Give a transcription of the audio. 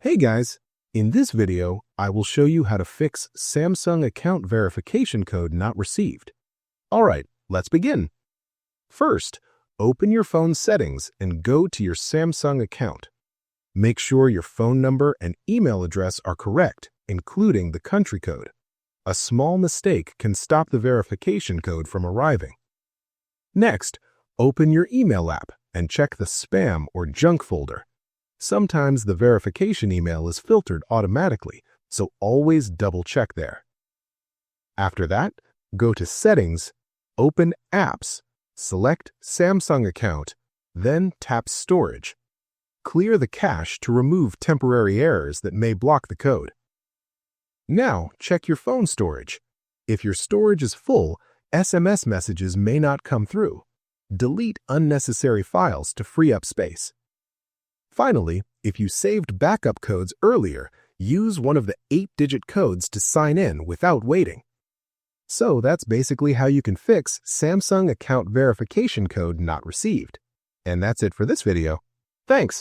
Hey guys, in this video, I will show you how to fix Samsung account verification code not received. Alright, let's begin. First, open your phone's settings and go to your Samsung account. Make sure your phone number and email address are correct, including the country code. A small mistake can stop the verification code from arriving. Next, open your email app and check the spam or junk folder. Sometimes the verification email is filtered automatically, so always double-check there. After that, go to Settings, open Apps, select Samsung Account, then tap Storage. Clear the cache to remove temporary errors that may block the code. Now, check your phone storage. If your storage is full, SMS messages may not come through. Delete unnecessary files to free up space. Finally, if you saved backup codes earlier, use one of the 8-digit codes to sign in without waiting. So that's basically how you can fix Samsung account verification code not received. And that's it for this video. Thanks!